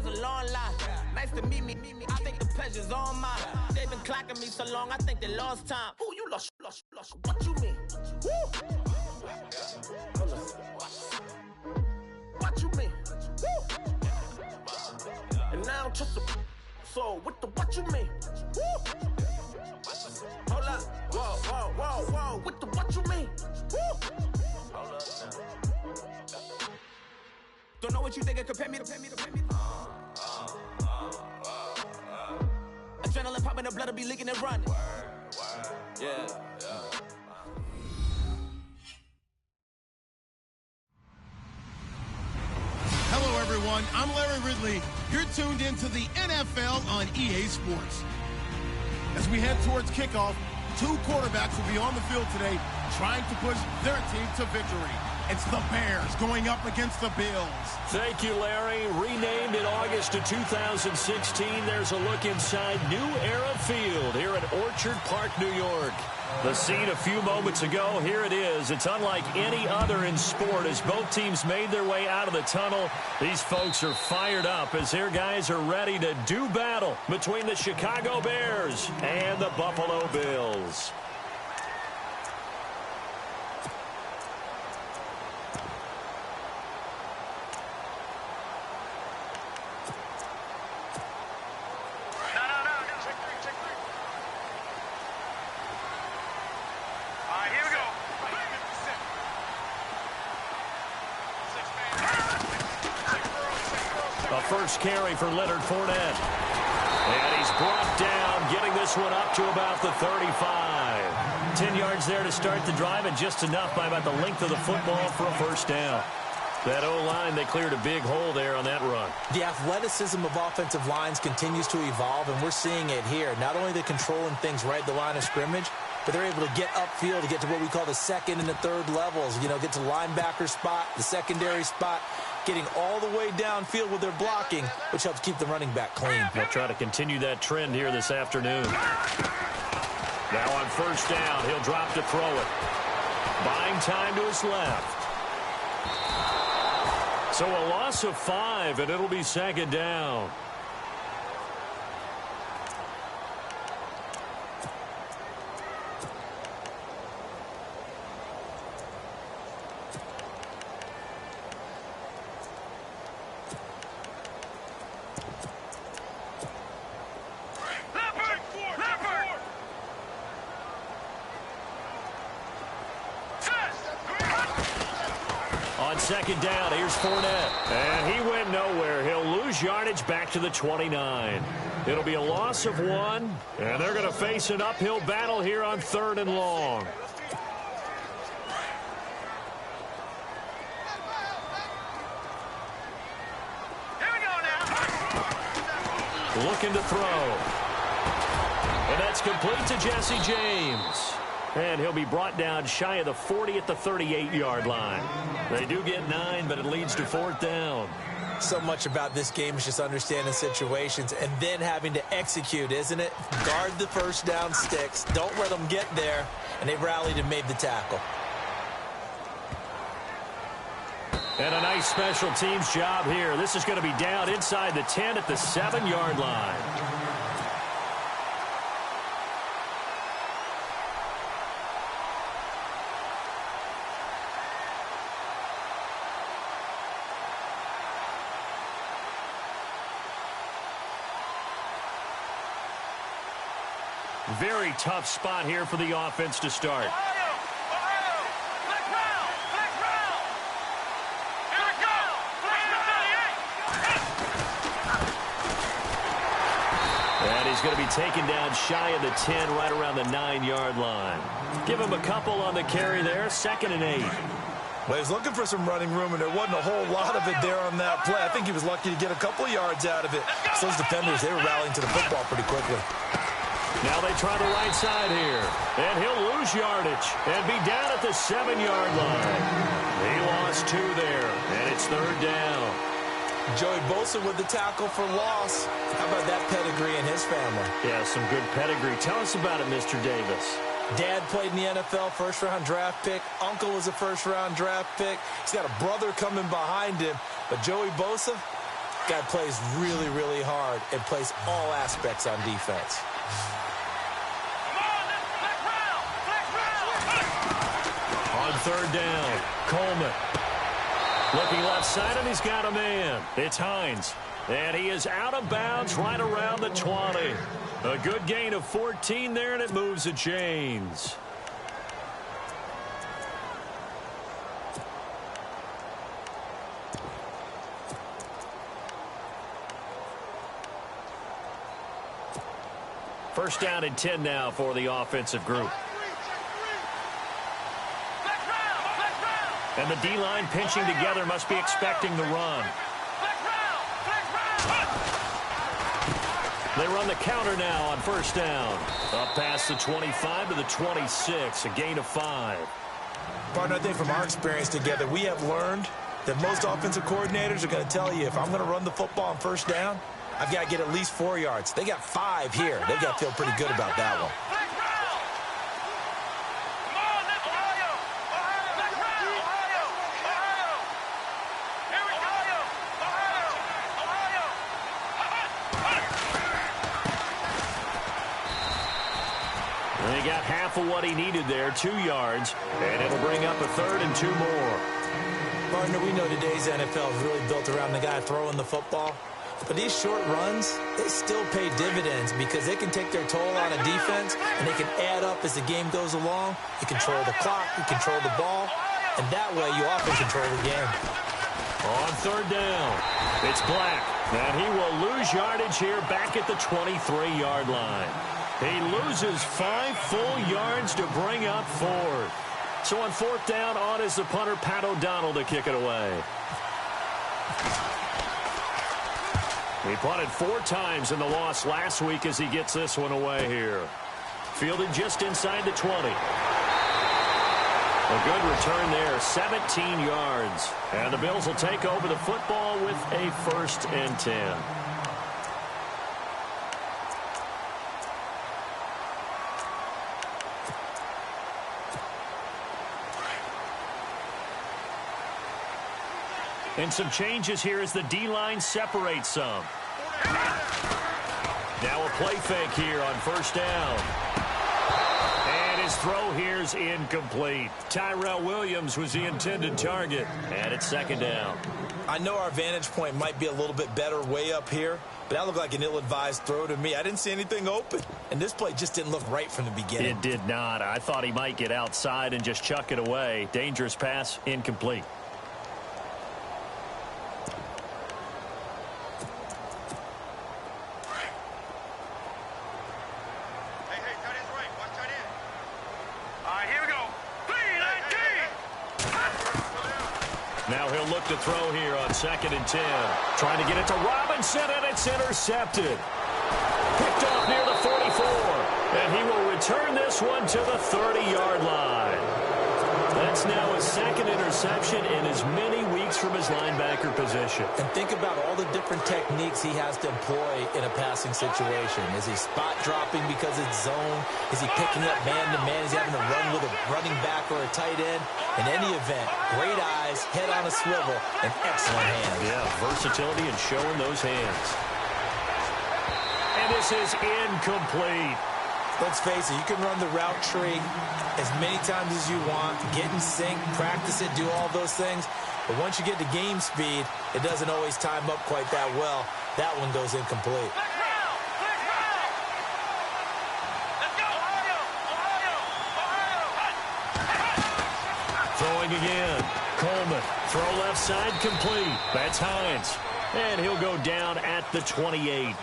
is a long lie. Nice to meet me. I think the pleasure's all mine. They've been clocking me so long, I think they lost time. Ooh, you lost. What you mean? Woo! What you mean? Woo! And now I'm just a so with the what you mean? Woo! Hold up. Whoa. With the what you mean? Woo! Hold up now. Don't know what you think it compare me to. Adrenaline popping, the blood will be leaking and running. Yeah. Hello, everyone. I'm Larry Ridley. You're tuned into the NFL on EA Sports. As we head towards kickoff, two quarterbacks will be on the field today trying to push their team to victory. It's the Bears going up against the Bills. Thank you, Larry. Renamed in August of 2016, there's a look inside New Era Field here at Orchard Park, New York. The scene a few moments ago, here it is. It's unlike any other in sport. As both teams made their way out of the tunnel, these folks are fired up as their guys are ready to do battle between the Chicago Bears and the Buffalo Bills. First carry for Leonard Fournette. And he's brought down, getting this one up to about the 35. 10 yards there to start the drive, and just enough by about the length of the football for a first down. That O-line, they cleared a big hole there on that run. The athleticism of offensive lines continues to evolve, and we're seeing it here. Not only are they controlling things right at the line of scrimmage, but they're able to get upfield to get to what we call the second and the third levels. You know, get to the linebacker spot, the secondary spot, getting all the way downfield with their blocking, which helps keep the running back clean. They'll try to continue that trend here this afternoon. Now on first down, he'll drop to throw it. Buying time to his left. So a loss of 5, and it'll be second down. Second down, here's Fournette. And he went nowhere. He'll lose yardage back to the 29. It'll be a loss of 1, and they're going to face an uphill battle here on 3rd and long. Here we go now. Looking to throw. And that's complete to Jesse James. And he'll be brought down shy of the 40 at the 38-yard line. They do get 9, but it leads to 4th down. So much about this game is just understanding situations and then having to execute, isn't it? Guard the first down sticks. Don't let them get there. And they rallied and made the tackle. And a nice special teams job here. This is going to be down inside the 10 at the 7-yard line. Very tough spot here for the offense to start. And he's going to be taken down shy of the 10, right around the 9-yard line. Give him a couple on the carry there, 2nd and 8. Well, he was looking for some running room, and there wasn't a whole lot of it there on that play. I think he was lucky to get a couple of yards out of it. So those defenders, they were rallying to the football pretty quickly. Now they try the right side here. And he'll lose yardage and be down at the 7-yard line. He lost 2 there, and it's 3rd down. Joey Bosa with the tackle for loss. How about that pedigree in his family? Yeah, some good pedigree. Tell us about it, Mr. Davis. Dad played in the NFL, first-round draft pick. Uncle was a first-round draft pick. He's got a brother coming behind him. But Joey Bosa, Guy plays really, really hard and plays all aspects on defense. On third down, Coleman. Looking left side, and he's got a man. It's Hines. And he is out of bounds right around the 20. A good gain of 14 there, and it moves the chains. First down and 10 now for the offensive group. And the D-line pinching together, must be expecting the run. They run the counter now on first down. Up past the 25 to the 26, a gain of 5. Partner, I think from our experience together, we have learned that most offensive coordinators are going to tell you, if I'm going to run the football on first down, I've got to get at least 4 yards. They got 5 here. They've got to feel pretty good about that one. They got half of what he needed there, 2 yards, and it'll bring up a third and 2 more. Partner, we know today's NFL is really built around the guy throwing the football. But these short runs, they still pay dividends because they can take their toll on a defense, and they can add up as the game goes along. You control the clock, you control the ball, and that way you often control the game. On third down, it's Black, and he will lose yardage here back at the 23-yard line. He loses 5 full yards to bring up 4. So on fourth down, on is the punter, Pat O'Donnell, to kick it away. He punted 4 times in the loss last week as he gets this one away here. Fielded just inside the 20. A good return there, 17 yards. And the Bills will take over the football with a 1st and 10. And some changes here as the D-line separates some. Now a play fake here on first down. And his throw here is incomplete. Tyrell Williams was the intended target. And it's second down. I know our vantage point might be a little bit better way up here, but that looked like an ill-advised throw to me. I didn't see anything open. And this play just didn't look right from the beginning. It did not. I thought he might get outside and just chuck it away. Dangerous pass, incomplete. Now he'll look to throw here on 2nd and 10. Trying to get it to Robinson, and it's intercepted. Picked off near the 44. And he will return this one to the 30-yard line. That's now his 2nd interception in as many weeks from his linebacker position. And think about all the different techniques he has to employ in a passing situation. Is he spot dropping because it's zone? Is he picking up man-to-man? Is he having to run with a running back or a tight end? In any event, great eyes, head on a swivel, and excellent hands. Yeah, versatility and showing those hands. And this is incomplete. Let's face it, you can run the route tree as many times as you want, get in sync, practice it, do all those things. But once you get to game speed, it doesn't always time up quite that well. That one goes incomplete. Throwing again. Coleman. Throw left side complete. That's Hines. And he'll go down at the 28.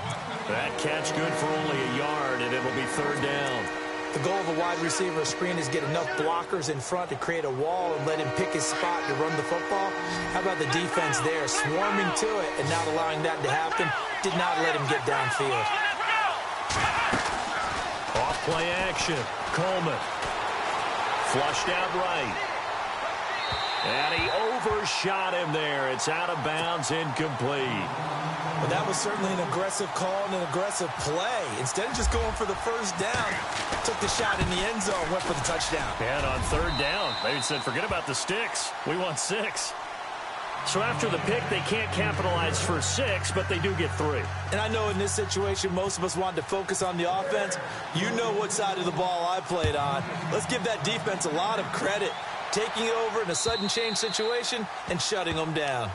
That catch good for only a yard, and it'll be third down. The goal of a wide receiver screen is get enough blockers in front to create a wall and let him pick his spot to run the football. How about the defense there, swarming to it and not allowing that to happen? Did not let him get downfield. Off play action. Coleman. Flushed out right. And he overshot him there. It's out of bounds, incomplete. Well, that was certainly an aggressive call and an aggressive play. Instead of just going for the first down, took the shot in the end zone, went for the touchdown. And on third down, they said, forget about the sticks. We want 6. So after the pick, they can't capitalize for 6, but they do get 3. And I know in this situation, most of us wanted to focus on the offense. You know what side of the ball I played on. Let's give that defense a lot of credit, taking it over in a sudden change situation and shutting them down.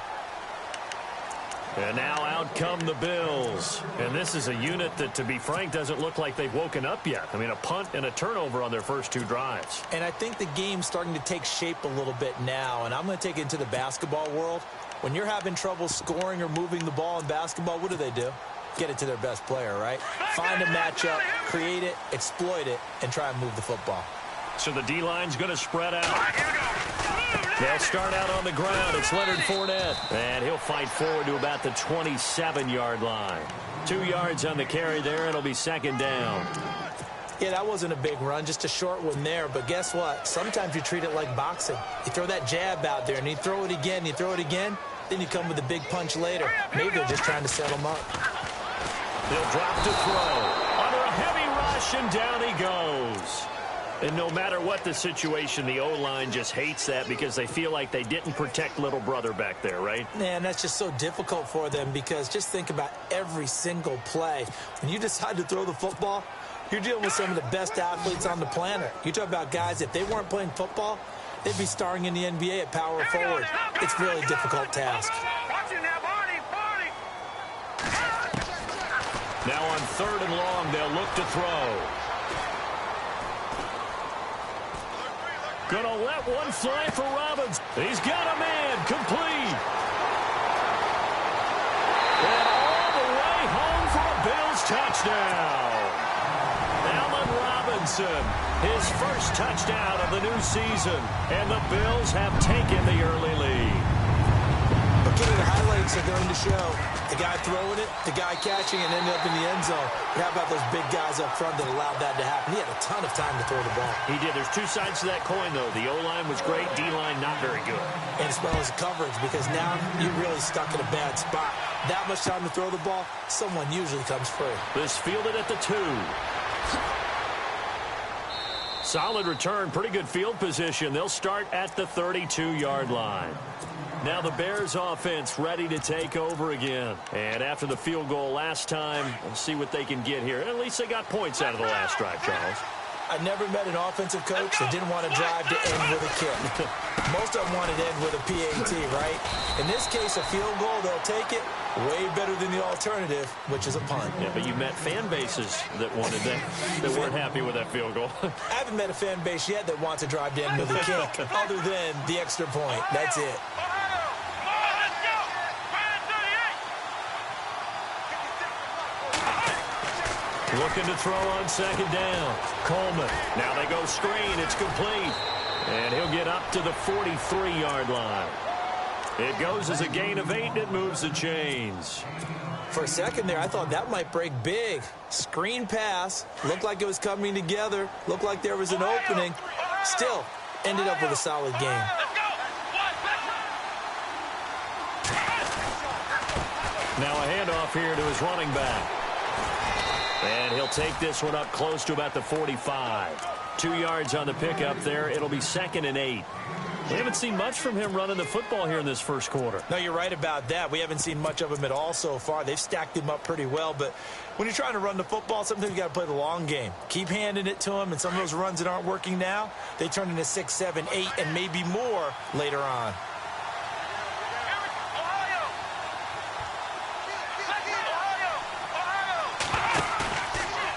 And now out come the Bills. And this is a unit that, to be frank, doesn't look like they've woken up yet. I mean, a punt and a turnover on their first 2 drives. And I think the game's starting to take shape a little bit now. And I'm going to take it into the basketball world. When you're having trouble scoring or moving the ball in basketball, what do? Get it to their best player, right? Find a matchup, create it, exploit it, and try and move the football. So the D-line's going to spread out. They'll start out on the ground. It's Leonard Fournette. And he'll fight forward to about the 27-yard line. 2 yards on the carry there. It'll be 2nd down. Yeah, that wasn't a big run, just a short one there. But guess what? Sometimes you treat it like boxing. You throw that jab out there, and you throw it again, then you come with a big punch later. Maybe they're just trying to set him up. They'll drop to throw. Under a heavy rush, and down he goes. And no matter what the situation, the O-line just hates that because they feel like they didn't protect little brother back there, right? Man, that's just so difficult for them because just think about every single play. When you decide to throw the football, you're dealing with some of the best athletes on the planet. You talk about guys, if they weren't playing football, they'd be starring in the NBA at power forward. It's a really difficult task. Now on 3rd and long, they'll look to throw. Gonna let one fly for Robbins. He's got a man, complete. And all the way home for a Bills touchdown. Allen Robinson, his first touchdown of the new season. And the Bills have taken the early lead. Look at the highlights are going to show. The guy throwing it, the guy catching it, ended up in the end zone. But how about those big guys up front that allowed that to happen? He had a ton of time to throw the ball. He did. There's 2 sides to that coin, though. The O-line was great. D-line not very good. And as well as coverage, because now you're really stuck in a bad spot. That much time to throw the ball, someone usually comes free. This fielded at the 2. Solid return. Pretty good field position. They'll start at the 32-yard line. Now the Bears offense ready to take over again. And after the field goal last time, we'll see what they can get here. At least they got points out of the last drive, Charles. I never met an offensive coach that didn't want to drive to end with a kick. Most of them wanted to end with a PAT, right? In this case, a field goal, they'll take it. Way better than the alternative, which is a punt. Yeah, but you met fan bases that wanted that, that weren't happy with that field goal. I haven't met a fan base yet that wants to drive to end with a kick, other than the extra point. That's it. Looking to throw on 2nd down. Coleman. Now they go screen. It's complete. And he'll get up to the 43-yard line. It goes as a gain of 8. It moves the chains. For a second there, I thought that might break big. Screen pass. Looked like it was coming together. Looked like there was an opening. Still, ended up with a solid game. Now a handoff here to his running back. And he'll take this one up close to about the 45. 2 yards on the pickup there. It'll be 2nd and 8. We haven't seen much from him running the football here in this first quarter. No, you're right about that. We haven't seen much of him at all so far. They've stacked him up pretty well. But when you're trying to run the football, sometimes you got to play the long game. Keep handing it to him. And some of those runs that aren't working now, they turn into 6, 7, 8, and maybe more later on.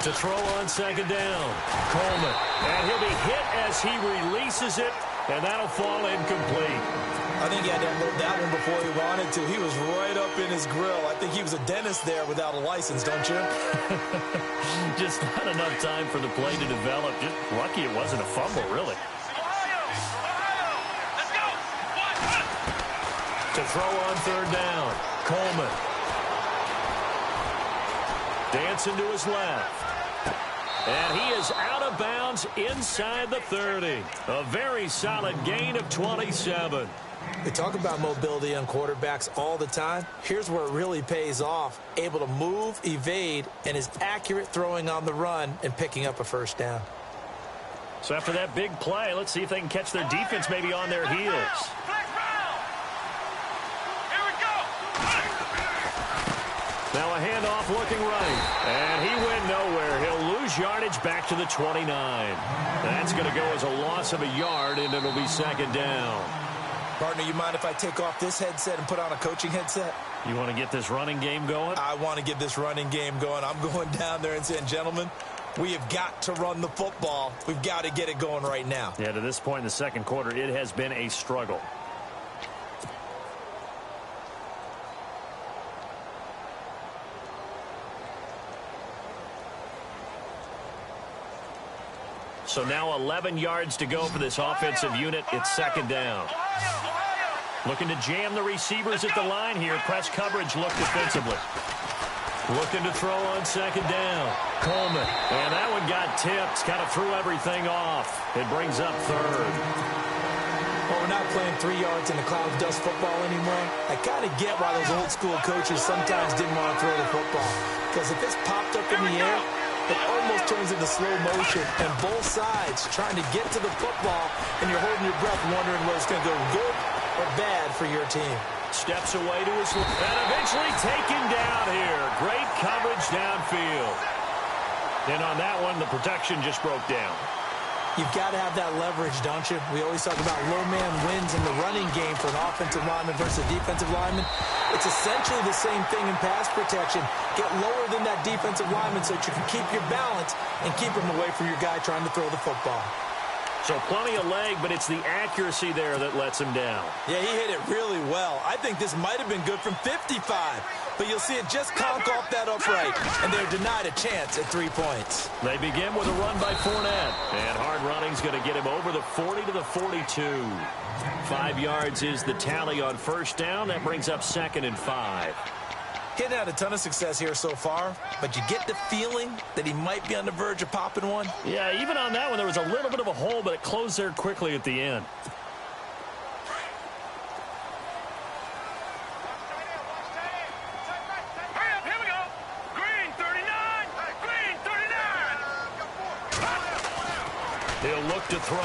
To throw on 2nd down. Coleman. And he'll be hit as he releases it, and that'll fall incomplete. I think he had to unload that one before he wanted to. He was right up in his grill. I think he was a dentist there without a license, don't you? Just not enough time for the play to develop. Just lucky it wasn't a fumble, really. To throw on 3rd down. Coleman. Dancing to his left. And he is out of bounds inside the 30. A very solid gain of 27. We talk about mobility on quarterbacks all the time. Here's where it really pays off. Able to move, evade, and is accurate throwing on the run and picking up a 1st down. So after that big play, let's see if they can catch their defense maybe on their heels. off looking right. And he went nowhere. He'll lose yardage back to the 29. That's going to go as a loss of a yard, and it'll be second down. Partner, you mind if I take off this headset and put on a coaching headset? You want to get this running game going? I want to get this running game going. I'm going down there and saying, gentlemen, we have got to run the football. We've got to get it going right now. Yeah, to this point in the second quarter, it has been a struggle. So now 11 yards to go for this offensive unit. It's second down. Looking to jam the receivers at the line here. Press coverage look defensively. Looking to throw on second down. Coleman. And that one got tipped. Kind of threw everything off. It brings up third. Well, we're not playing 3 yards in a cloud of dust football anymore. I kind of get why those old school coaches sometimes didn't want to throw the football. Because if it's popped up in the air, it almost turns into slow motion, and both sides trying to get to the football, and you're holding your breath wondering whether it's going to go good or bad for your team. Steps away to his left, and eventually taken down here. Great coverage downfield. And on that one, the protection just broke down. You've got to have that leverage, don't you? We always talk about low man wins in the running game for an offensive lineman versus a defensive lineman. It's essentially the same thing in pass protection. Get lower than that defensive lineman so that you can keep your balance and keep him away from your guy trying to throw the football. So plenty of leg, but it's the accuracy there that lets him down. Yeah, he hit it really well. I think this might have been good from 55. But you'll see it just conk off that upright, and they're denied a chance at 3 points. They begin with a run by Fournette. And hard running's going to get him over the 40 to the 42. 5 yards is the tally on first down. That brings up second and 5. He's had a ton of success here so far, but you get the feeling that he might be on the verge of popping one. Yeah, even on that one, there was a little bit of a hole, but it closed there quickly at the end. Here we go. Green 39. Green 39. He'll look to throw.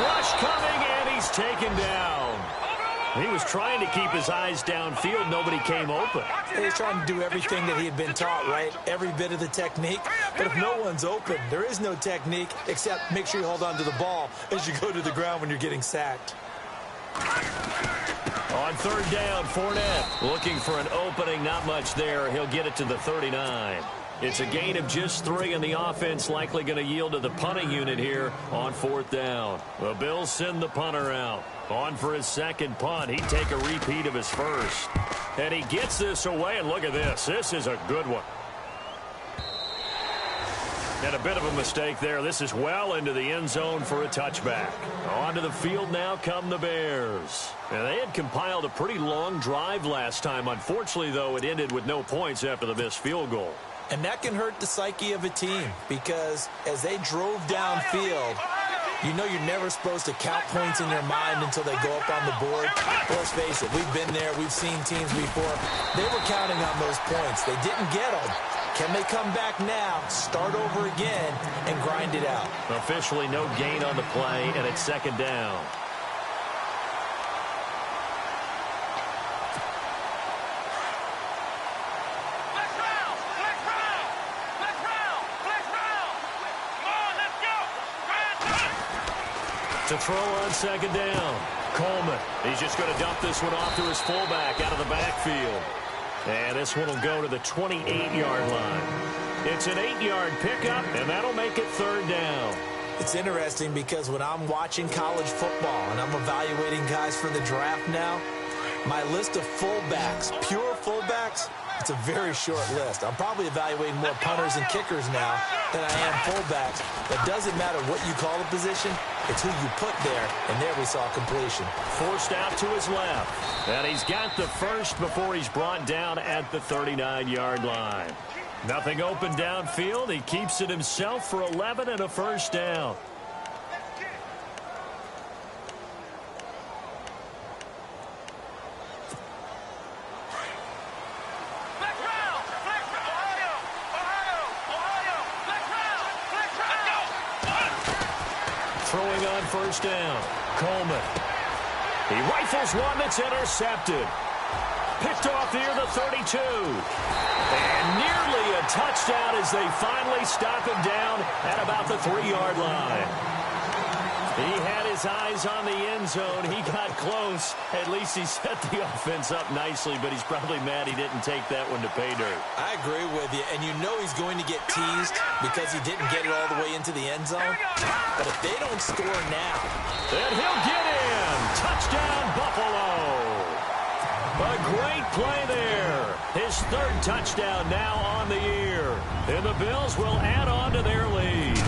Rush coming, and he's taken down. He was trying to keep his eyes downfield. Nobody came open. He's trying to do everything that he had been taught, right? Every bit of the technique. But if no one's open, there is no technique except make sure you hold on to the ball as you go to the ground when you're getting sacked. On third down, Fournette looking for an opening. Not much there. He'll get it to the 39. It's a gain of just 3, and the offense likely going to yield to the punting unit here on fourth down. The Bills send the punter out. On for his second punt. He'd take a repeat of his first. And he gets this away, and look at this. This is a good one. And a bit of a mistake there. This is well into the end zone for a touchback. Onto the field now come the Bears. And they had compiled a pretty long drive last time. Unfortunately, though, it ended with no points after the missed field goal. And that can hurt the psyche of a team because as they drove downfield, you know you're never supposed to count points in your mind until they go up on the board. Let's face it, we've been there. We've seen teams before. They were counting on those points. They didn't get them. Can they come back now, start over again, and grind it out? Officially no gain on the play, and it's second down. To throw on second down. Coleman. He's just going to dump this one off to his fullback out of the backfield. And this one will go to the 28-yard line. It's an 8-yard pickup, and that'll make it third down. It's interesting because when I'm watching college football and I'm evaluating guys for the draft now, my list of fullbacks, pure fullbacks, it's a very short list. I'm probably evaluating more punters and kickers now than I am fullbacks. But it doesn't matter what you call the position. It's who you put there, and there we saw completion. Forced out to his left. And he's got the first before he's brought down at the 39-yard line. Nothing open downfield. He keeps it himself for 11 and a first down. Throwing on first down. Coleman. He rifles one that's intercepted. picked off near the 32. And nearly a touchdown as they finally stop him down at about the 3-yard line. He had his eyes on the end zone. He got close. At least he set the offense up nicely, but he's probably mad he didn't take that one to pay dirt. I agree with you, and you know he's going to get teased because he didn't get it all the way into the end zone. But if they don't score now, then he'll get in. Touchdown, Buffalo. A great play there. His 3rd touchdown now on the year. And the Bills will add on to their lead.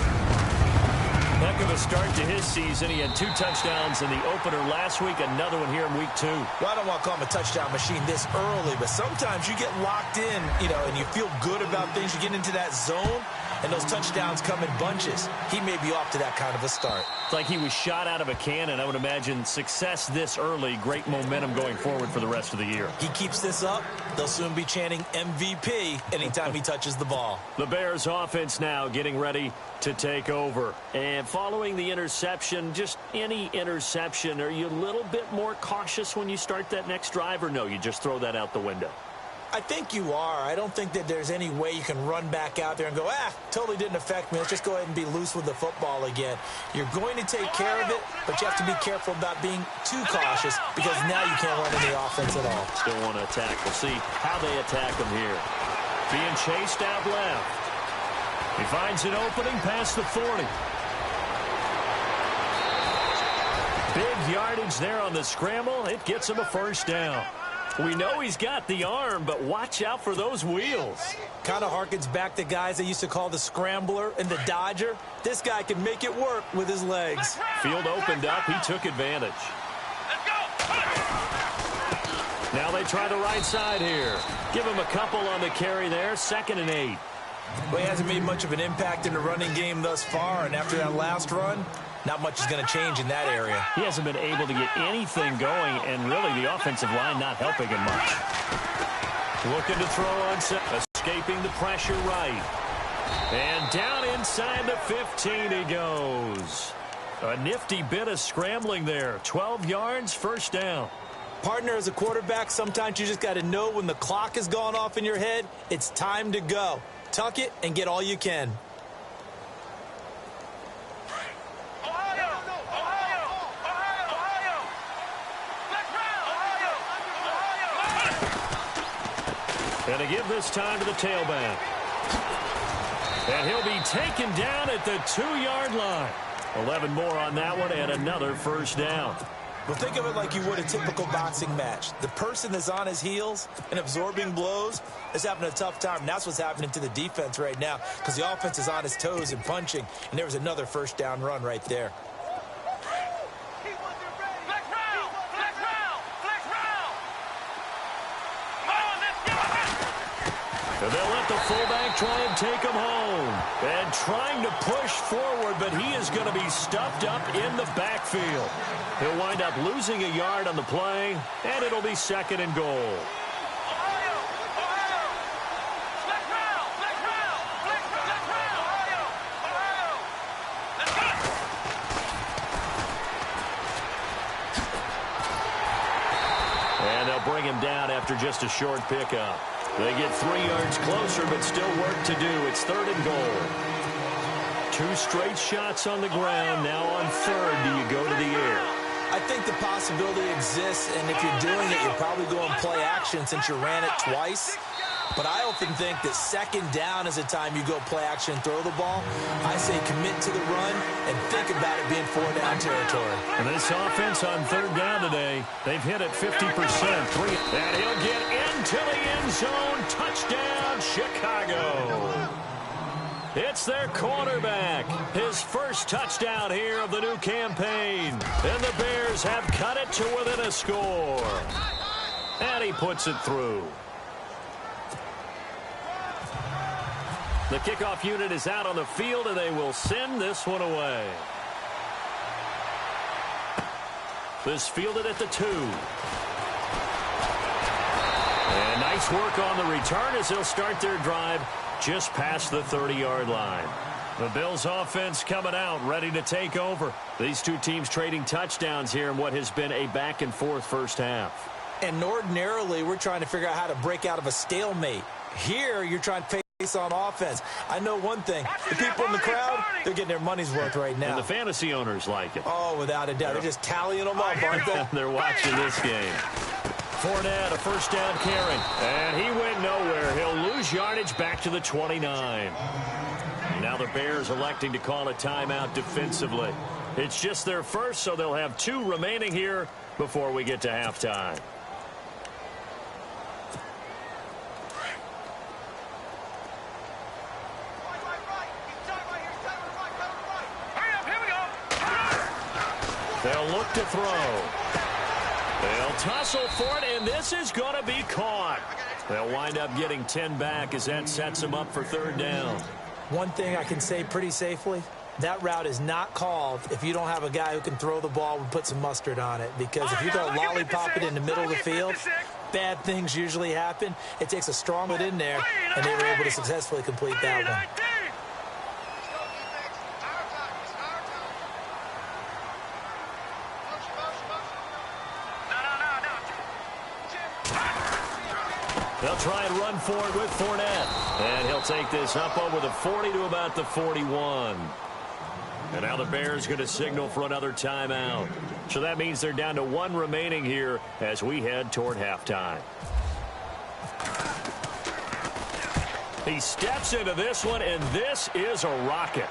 Heck of a start to his season. He had 2 touchdowns in the opener last week, another one here in week 2. Well, I don't want to call him a touchdown machine this early, but sometimes you get locked in, and you feel good about things. You get into that zone, and those touchdowns come in bunches. He may be off to that kind of a start. It's like he was shot out of a cannon. I would imagine success this early, great momentum going forward for the rest of the year. He keeps this up, they'll soon be chanting MVP anytime he touches the ball. The Bears offense now getting ready to take over. And following the interception, just any interception, are you a little bit more cautious when you start that next drive, or no, you just throw that out the window? I think you are. I don't think that there's any way you can run back out there and go, totally didn't affect me. Let's just go ahead and be loose with the football again. You're going to take care of it, but you have to be careful about being too cautious because now you can't run any offense at all. Still want to attack. We'll see how they attack him here. Being chased out left. He finds an opening past the 40. Big yardage there on the scramble. It gets him a 1st down. We know he's got the arm, but watch out for those wheels. Kind of harkens back to guys they used to call the scrambler and the dodger. This guy can make it work with his legs. Field opened up. He took advantage. Now they try the right side here. Give him a couple on the carry there. 2nd and 8. Well, he hasn't made much of an impact in the running game thus far, and after that last run, not much is going to change in that area. He hasn't been able to get anything going, and really the offensive line not helping him much. Looking to throw on set, escaping the pressure right. And down inside the 15 he goes. A nifty bit of scrambling there. 12 yards, 1st down. Partner, as a quarterback, sometimes you just got to know when the clock has gone off in your head, it's time to go. Tuck it and get all you can. And to give this time to the tailback. And he'll be taken down at the 2-yard line. 11 more on that one and another 1st down. Well, think of it like you would a typical boxing match. The person that's on his heels and absorbing blows is having a tough time. And that's what's happening to the defense right now because the offense is on his toes and punching. And there was another 1st down run right there. And they'll let the fullback try and take him home. And trying to push forward, but he is going to be stuffed up in the backfield. He'll wind up losing a yard on the play, and it'll be 2nd and goal. And they'll bring him down after just a short pickup. They get 3 yards closer, but still work to do. It's 3rd and goal. 2 straight shots on the ground. Now on 3rd, do you go to the air? I think the possibility exists, and if you're doing it, you're probably going play action since you ran it twice. But I often think that 2nd down is the time you go play action and throw the ball. I say commit to the run and think about it being 4-down territory. And this offense on 3rd down today, they've hit it 50%. And he'll get into the end zone. Touchdown, Chicago. It's their quarterback. His 1st touchdown here of the new campaign. And the Bears have cut it to within a score. And he puts it through. The kickoff unit is out on the field, and they will send this one away. This fielded at the 2. And nice work on the return as they'll start their drive just past the 30-yard line. The Bills offense coming out, ready to take over. These two teams trading touchdowns here in what has been a back-and-forth first half. And ordinarily, we're trying to figure out how to break out of a stalemate. Here, you're trying to pace on offense. I know one thing. The people in the crowd, they're getting their money's worth right now. And the fantasy owners like it. Oh, without a doubt. They're just tallying them up, aren't they? They're watching this game. Fournette, a first down carry. And he went nowhere. He'll lose yardage back to the 29. Now the Bears electing to call a timeout defensively. It's just their first, so they'll have 2 remaining here before we get to halftime. They'll look to throw. They'll tussle for it, and this is going to be caught. They'll wind up getting 10 back as that sets them up for 3rd down. One thing I can say pretty safely, that route is not called if you don't have a guy who can throw the ball and put some mustard on it. Because if you go lollipop it in the middle of the field, bad things usually happen. It takes a strong one in there, and they were able to successfully complete that one. They'll try and run for it with Fournette. And he'll take this up over the 40 to about the 41. And now the Bears going to signal for another timeout. So that means they're down to 1 remaining here as we head toward halftime. He steps into this one, and this is a rocket.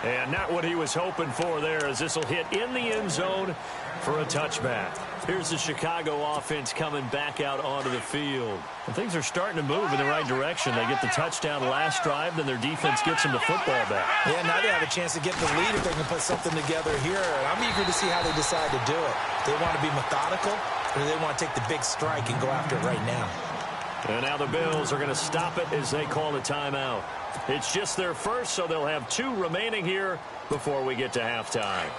And not what he was hoping for there, as this will hit in the end zone for a touchback. Here's the Chicago offense coming back out onto the field. And things are starting to move in the right direction. They get the touchdown last drive, then their defense gets them the football back. Yeah, now they have a chance to get the lead if they can put something together here. And I'm eager to see how they decide to do it. Do they want to be methodical, or do they want to take the big strike and go after it right now? And now the Bills are going to stop it as they call a timeout. It's just their first, so they'll have 2 remaining here before we get to halftime.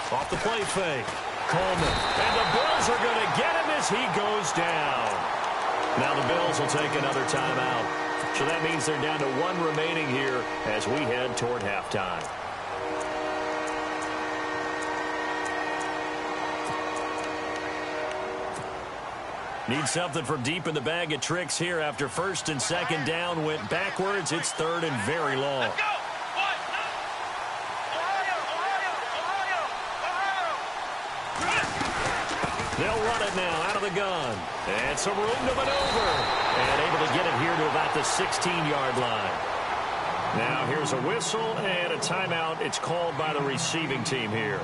Off the play fake. Coleman. And the Bills are going to get him as he goes down. Now the Bills will take another timeout. So that means they're down to 1 remaining here as we head toward halftime. Need something from deep in the bag of tricks here after 1st and 2nd down went backwards. It's 3rd and very long. They'll run it now out of the gun. And some room to maneuver. And able to get it here to about the 16-yard line. Now here's a whistle and a timeout. It's called by the receiving team here.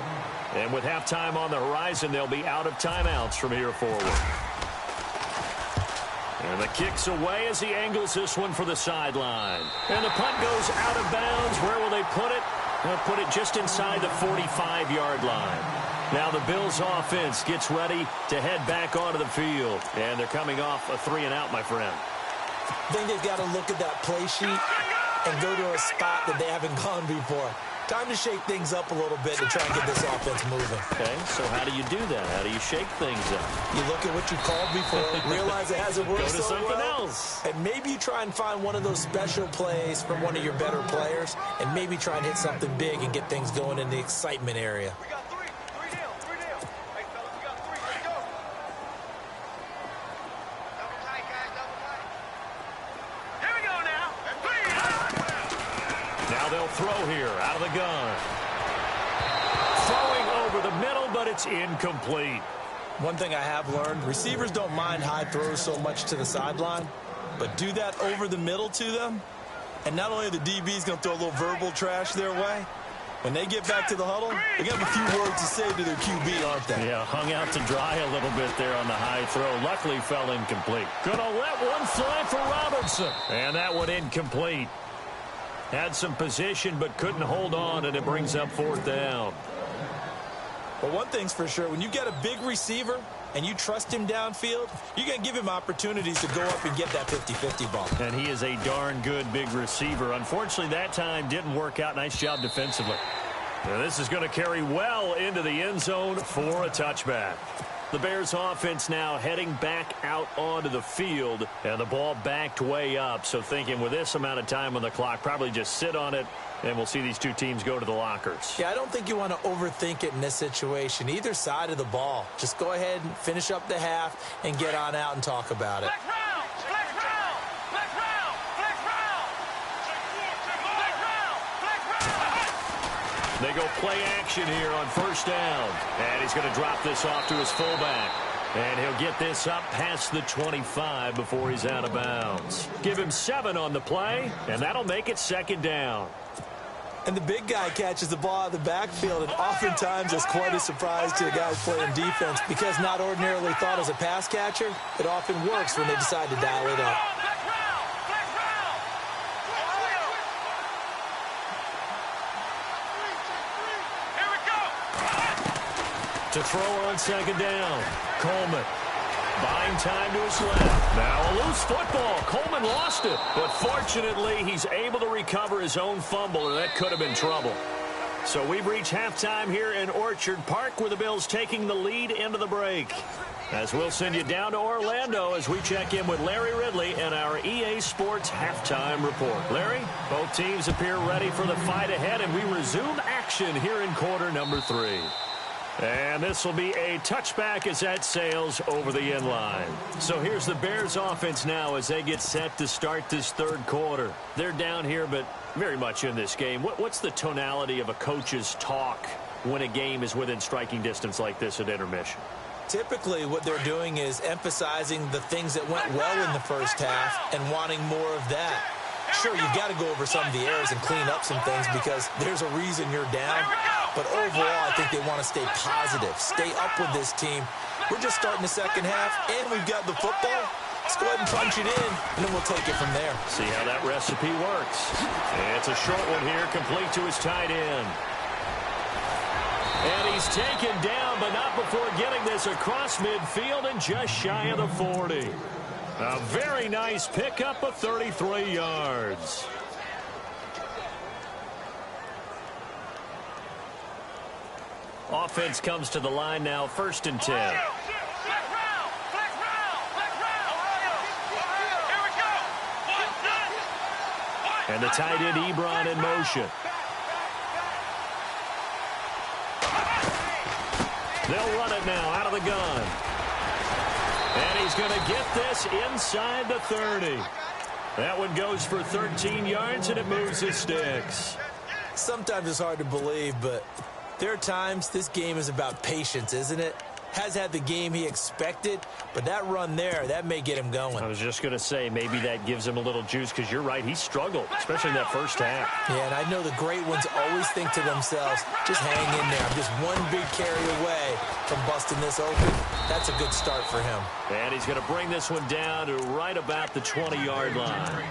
And with halftime on the horizon, they'll be out of timeouts from here forward. And the kick's away as he angles this one for the sideline. And the punt goes out of bounds. Where will they put it? They'll put it just inside the 45-yard line. Now the Bills offense gets ready to head back onto the field. And they're coming off a 3-and-out, my friend. I think they've got to look at that play sheet and go to a spot that they haven't gone before. Time to shake things up a little bit to try and get this offense moving. Okay, so how do you do that? How do you shake things up? You look at what you called before, realize it hasn't worked so well. Go to something else. And maybe you try and find one of those special plays from one of your better players, and maybe try and hit something big and get things going in the excitement area. We got 3. 3 down. 3 down. Hey, fellas, we got 3. Let's go. Double tight, guys. Double tight. Here we go now. 3. Now they'll throw here out of the gun. Throwing over the middle, but it's incomplete. One thing I have learned, receivers don't mind high throws so much to the sideline, but do that over the middle to them, and not only are the DBs going to throw a little verbal trash their way, when they get back to the huddle, they got a few words to say to their QB, aren't they? Yeah, hung out to dry a little bit there on the high throw. Luckily fell incomplete. Gonna let one fly for Robinson. And that one incomplete. Had some position but couldn't hold on, and it brings up 4th down. But one thing's for sure, when you get a big receiver and you trust him downfield, you're going to give him opportunities to go up and get that 50-50 ball. And he is a darn good big receiver. Unfortunately, that time didn't work out. Nice job defensively. Now this is going to carry well into the end zone for a touchback. The Bears offense now heading back out onto the field, and the ball backed way up. So thinking with this amount of time on the clock, probably just sit on it, and we'll see these two teams go to the lockers. Yeah, I don't think you want to overthink it in this situation. Either side of the ball. Just go ahead and finish up the half and get on out and talk about it. They go play action here on first down. And he's going to drop this off to his fullback. And he'll get this up past the 25 before he's out of bounds. Give him 7 on the play, and that'll make it second down. And the big guy catches the ball out of the backfield, and oftentimes it's quite a surprise to the guys playing defense because not ordinarily thought as a pass catcher, it often works when they decide to dial it up. To throw on second down, Coleman. Buying time to his left. Now a loose football. Coleman lost it. But fortunately, he's able to recover his own fumble, or that could have been trouble. So we've reached halftime here in Orchard Park, where the Bills taking the lead into the break. As we'll send you down to Orlando as we check in with Larry Ridley and our EA Sports halftime report. Larry, both teams appear ready for the fight ahead, and we resume action here in quarter number 3. And this will be a touchback as that sails over the end line. So here's the Bears offense now as they get set to start this third quarter. They're down here, but very much in this game. What's the tonality of a coach's talk when a game is within striking distance like this at intermission? Typically, what they're doing is emphasizing the things that went well in the first half and wanting more of that. Sure, you've got to go over some of the errors and clean up some things because there's a reason you're down. But overall, I think they want to stay positive, stay up with this team. We're just starting the second half, and we've got the football. Let's go ahead and punch it in, and then we'll take it from there. See how that recipe works. It's a short one here, complete to his tight end. And he's taken down, but not before getting this across midfield and just shy of the 40. A very nice pickup of 33 yards. Offense comes to the line now, 1st and 10. And the tight end Ebron in motion. They'll run it now out of the gun. And he's going to get this inside the 30. That one goes for 13 yards, and it moves his sticks. Sometimes it's hard to believe, but there are times this game is about patience, isn't it? Has had the game he expected, but that run there, that may get him going. I was just going to say, maybe that gives him a little juice, because you're right, he struggled, especially in that first half. Yeah, and I know the great ones always think to themselves, just hang in there. I'm just one big carry away from busting this open. That's a good start for him. And he's going to bring this one down to right about the 20-yard line.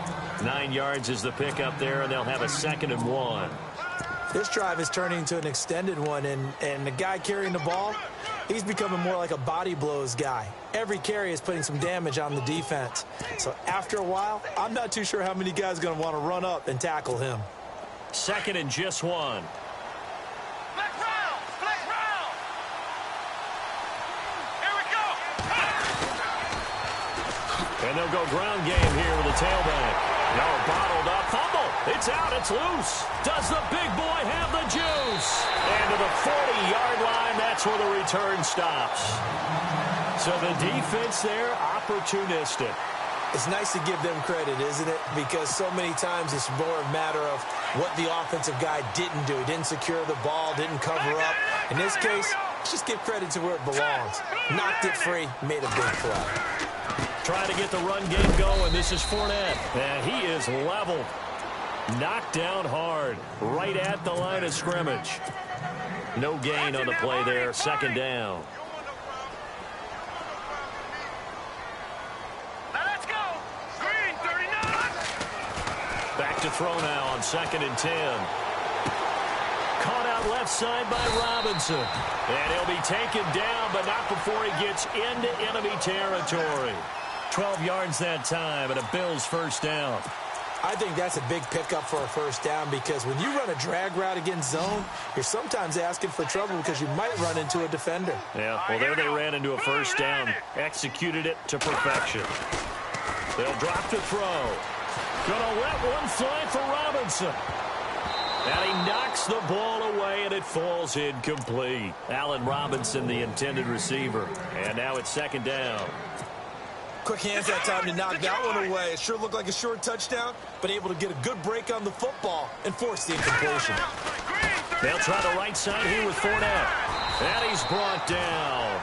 9 yards is the pickup there, and they'll have a 2nd and 1. This drive is turning into an extended one, and the guy carrying the ball, he's becoming more like a body blows guy. Every carry is putting some damage on the defense. So after a while, I'm not too sure how many guys are going to want to run up and tackle him. 2nd and just 1. And they'll go ground game here with the tailback. No, bottled up. Fumble. It's out. It's loose. Does the big boy have the juice? And to the 40-yard line, that's where the return stops. So the defense there, opportunistic. It's nice to give them credit, isn't it? Because so many times it's more a matter of what the offensive guy didn't do. He didn't secure the ball, didn't cover up. In this case, just give credit to where it belongs. Knocked it free, made a big play. Trying to get the run game going. This is Fournette. And he is leveled. Knocked down hard. Right at the line of scrimmage. No gain on the play there. 2nd down. Now let's go. Green 39. Back to throw now on 2nd and 10. Caught out left side by Robinson. And he'll be taken down, but not before he gets into enemy territory. 12 yards that time, and a Bills 1st down. I think that's a big pickup for a first down because when you run a drag route against zone, you're sometimes asking for trouble because you might run into a defender. Yeah, well, there they ran into a first down. Executed it to perfection. They'll drop to throw. Gonna let one fly for Robinson. And he knocks the ball away, and it falls incomplete. Allen Robinson, the intended receiver. And now it's second down. Quick hands that time to knock that one away. It sure looked like a short touchdown, but able to get a good break on the football and force the incompletion. They'll try the right side here with Fournette. And he's brought down.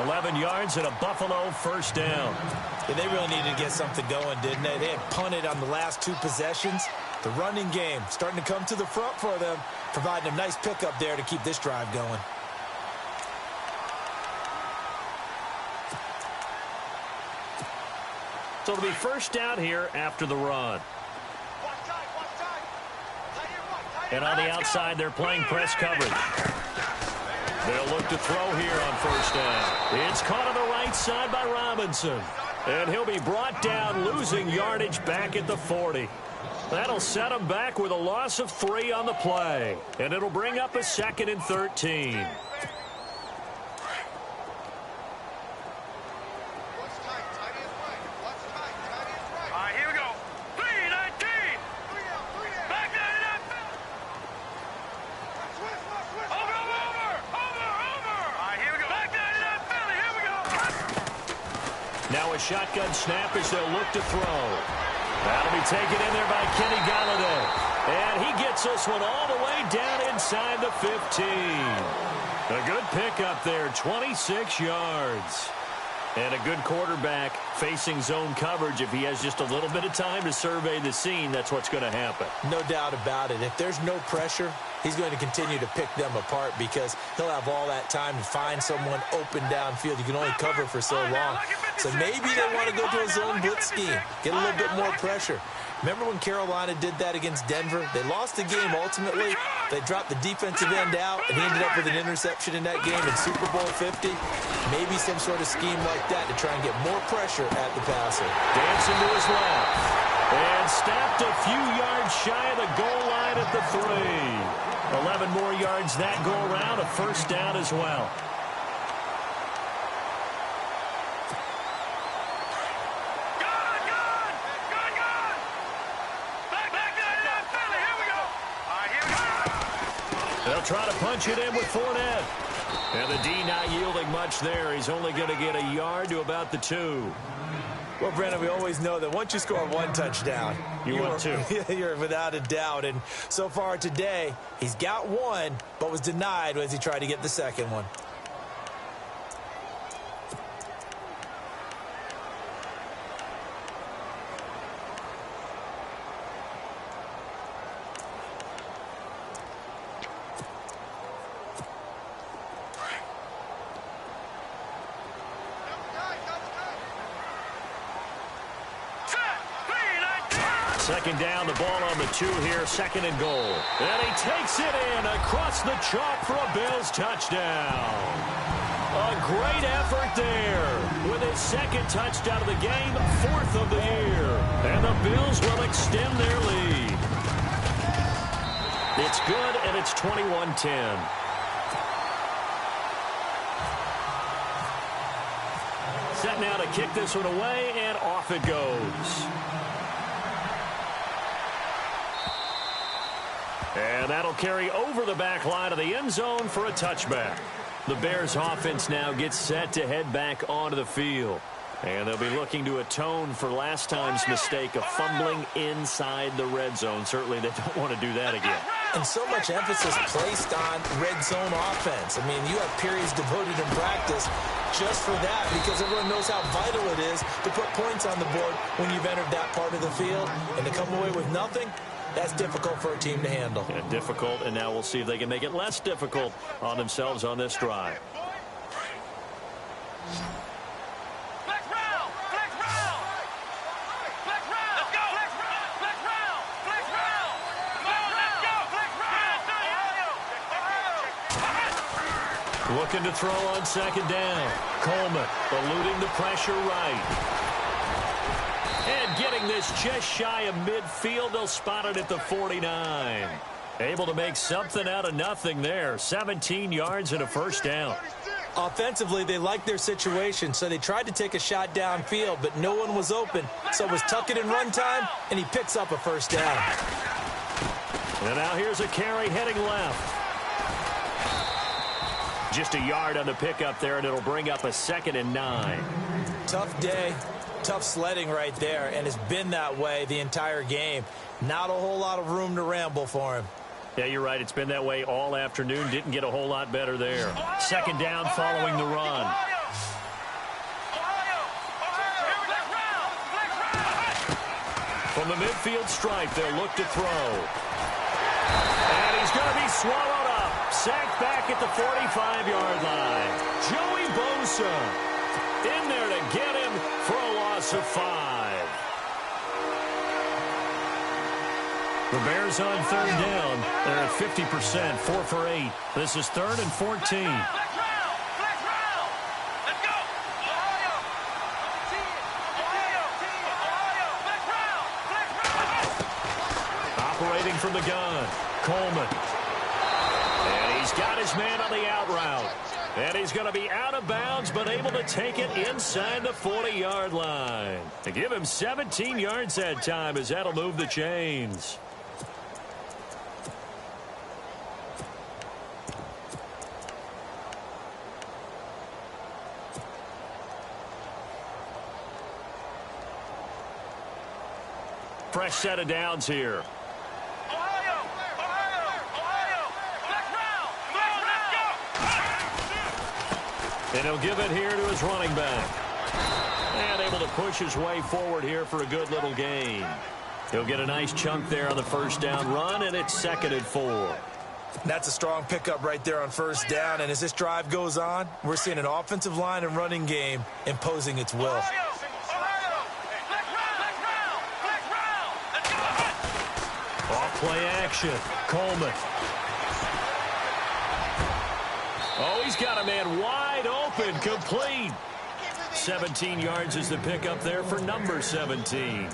11 yards and a Buffalo first down. Yeah, they really needed to get something going, didn't they? They had punted on the last two possessions. The running game starting to come to the front for them, providing a nice pickup there to keep this drive going. So it'll be first down here after the run. And on the outside, they're playing press coverage. They'll look to throw here on first down. It's caught on the right side by Robinson. And he'll be brought down, losing yardage back at the 40. That'll set him back with a loss of 3 on the play. And it'll bring up a 2nd and 13. Now a shotgun snap as they'll look to throw. That'll be taken in there by Kenny Galladay. And he gets this one all the way down inside the 15. A good pickup there, 26 yards. And a good quarterback facing zone coverage. If he has just a little bit of time to survey the scene, that's what's going to happen. No doubt about it. If there's no pressure, he's going to continue to pick them apart because he'll have all that time to find someone open downfield. You can only cover for so long. So maybe they want to go to a zone blitz scheme, get a little bit more pressure. Remember when Carolina did that against Denver? They lost the game ultimately. They dropped the defensive end out, and he ended up with an interception in that game in Super Bowl 50. Maybe some sort of scheme like that to try and get more pressure at the passer. Dancing to his left. And snapped a few yards shy of the goal line at the 3. 11 more yards that go around, a first down as well. They'll try to punch it in with Fournette. And the D not yielding much there. He's only going to get a yard to about the 2. Well, Brandon, we always know that once you score one touchdown, you want 2. You're without a doubt. And so far today, he's got 1, but was denied as he tried to get the second one. Second down, the ball on the 2 here, 2nd and goal. And he takes it in across the chalk for a Bills touchdown. A great effort there with his 2nd touchdown of the game, 4th of the year. And the Bills will extend their lead. It's good, and it's 21-10. Set now to kick this one away, and off it goes. And that'll carry over the back line of the end zone for a touchback. The Bears offense now gets set to head back onto the field. And they'll be looking to atone for last time's mistake of fumbling inside the red zone. Certainly they don't want to do that again. And so much emphasis placed on red zone offense. I mean, you have periods devoted in practice just for that because everyone knows how vital it is to put points on the board when you've entered that part of the field. And to come away with nothing, that's difficult for a team to handle. Yeah, difficult, and now we'll see if they can make it less difficult on themselves on this drive. Looking to throw on second down. Coleman eluding the pressure right. And getting this just shy of midfield. They'll spot it at the 49. Able to make something out of nothing there. 17 yards and a first down. Offensively, they liked their situation, so they tried to take a shot downfield, but no one was open. So it was tuck it and run time, and he picks up a first down. And now here's a carry heading left. Just a yard on the pickup there, and it'll bring up a 2nd and 9. Tough day, tough sledding right there, and it's been that way the entire game. Not a whole lot of room to ramble for him. Yeah, you're right. It's been that way all afternoon. Didn't get a whole lot better there. 2nd down following the run. From the midfield stripe, they'll look to throw. And he's going to be swallowed up. Sacked back at the 45-yard line. Joey Bosa in there to get him for a loss of 5. The Bears on 3rd down. They're at 50%, 4 for 8. This is 3rd and 14. Operating from the gun, Coleman. And he's got his man on the out route. And he's going to be out of bounds, but able to take it inside the 40-yard line. To give him 17 yards that time, as that'll move the chains. Fresh set of downs here. And he'll give it here to his running back. And able to push his way forward here for a good little gain. He'll get a nice chunk there on the first down run, and it's 2nd and 4. That's a strong pickup right there on first down. And as this drive goes on, we're seeing an offensive line and running game imposing its will. Off-play action. Coleman. Oh, he's got a man wide open, complete. 17 yards is the pickup there for number 17.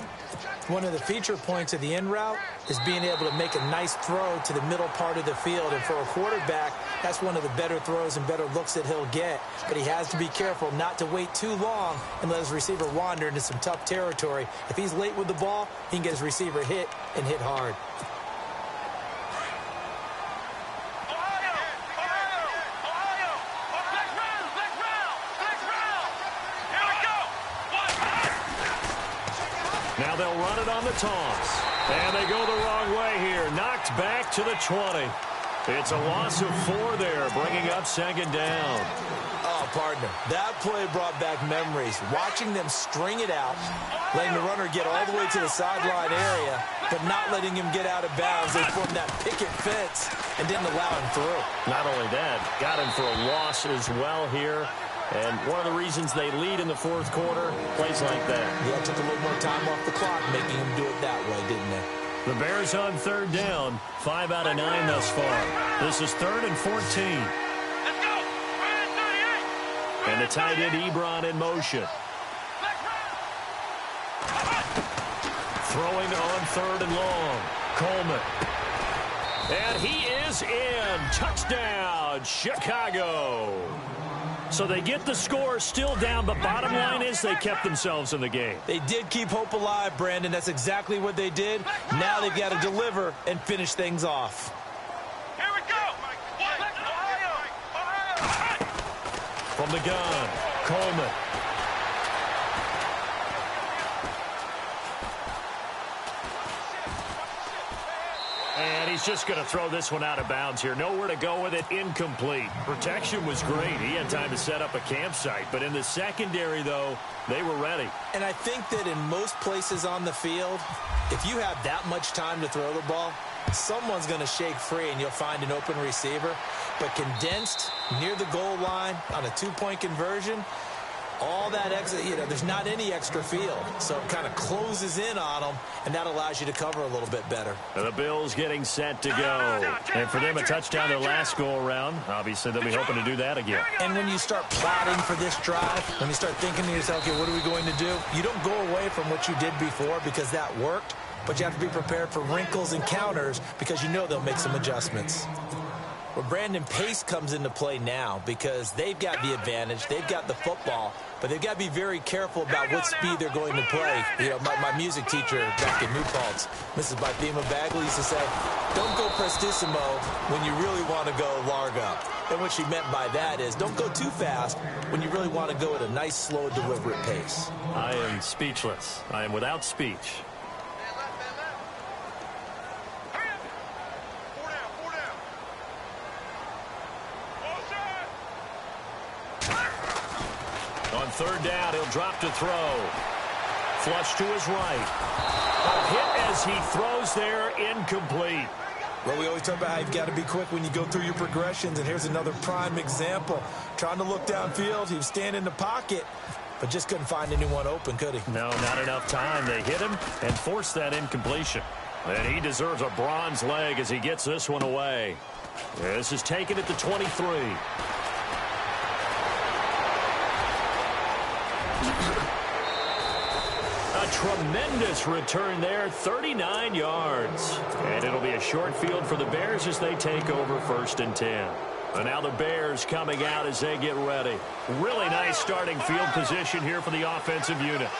One of the feature points of the in route is being able to make a nice throw to the middle part of the field. And for a quarterback, that's one of the better throws and better looks that he'll get. But he has to be careful not to wait too long and let his receiver wander into some tough territory. If he's late with the ball, he can get his receiver hit and hit hard. Now they'll run it on the toss. And they go the wrong way here. Knocked back to the 20. It's a loss of 4 there, bringing up 2nd down. Oh, partner, that play brought back memories. Watching them string it out, letting the runner get all the way to the sideline area, but not letting him get out of bounds. They formed that picket fence and didn't allow him through. Not only that, got him for a loss as well here. And one of the reasons they lead in the 4th quarter, plays like that. Yeah, took a little more time off the clock, making him do it that way, didn't they? The Bears on 3rd down, 5 out of 9 thus far. This is 3rd and 14. Let's go! And the tight end Ebron in motion. Throwing on 3rd and long. Coleman. And he is in. Touchdown, Chicago. So they get the score, still down, but bottom line is they kept themselves in the game. They did keep hope alive, Brandon. That's exactly what they did. Now they've got to deliver and finish things off. Here we go! From the gun, Coleman. And he's just going to throw this one out of bounds here. Nowhere to go with it. Incomplete. Protection was great. He had time to set up a campsite. But in the secondary, though, they were ready. And I think that in most places on the field, if you have that much time to throw the ball, someone's going to shake free and you'll find an open receiver. But condensed near the goal line on a 2-point conversion, all that extra, there's not any extra field. So it kind of closes in on them, and that allows you to cover a little bit better. The Bills getting set to go. And for them, a touchdown their last go-around. Obviously, they'll be hoping to do that again. And when you start plotting for this drive, when you start thinking to yourself, okay, what are we going to do? You don't go away from what you did before because that worked, but you have to be prepared for wrinkles and counters because you know they'll make some adjustments. Well, Brandon, pace comes into play now because they've got the advantage. They've got the football, but they've got to be very careful about what speed they're going to play. My music teacher back in New Paltz, Mrs. Bythema Bagley, used to say, don't go prestissimo when you really want to go larga. And what she meant by that is don't go too fast when you really want to go at a nice, slow, deliberate pace. I am speechless. I am without speech. On third down, he'll drop to throw. Flush to his right. A hit as he throws there, incomplete. Well, we always talk about how you've got to be quick when you go through your progressions, and here's another prime example. Trying to look downfield, he was standing in the pocket, but just couldn't find anyone open, could he? No, not enough time. They hit him and forced that incompletion. And he deserves a bronze leg as he gets this one away. This is taken at the 23. A tremendous return there, 39 yards. And it'll be a short field for the Bears as they take over 1st and 10. And now the Bears coming out as they get ready. Really nice starting field position here for the offensive unit.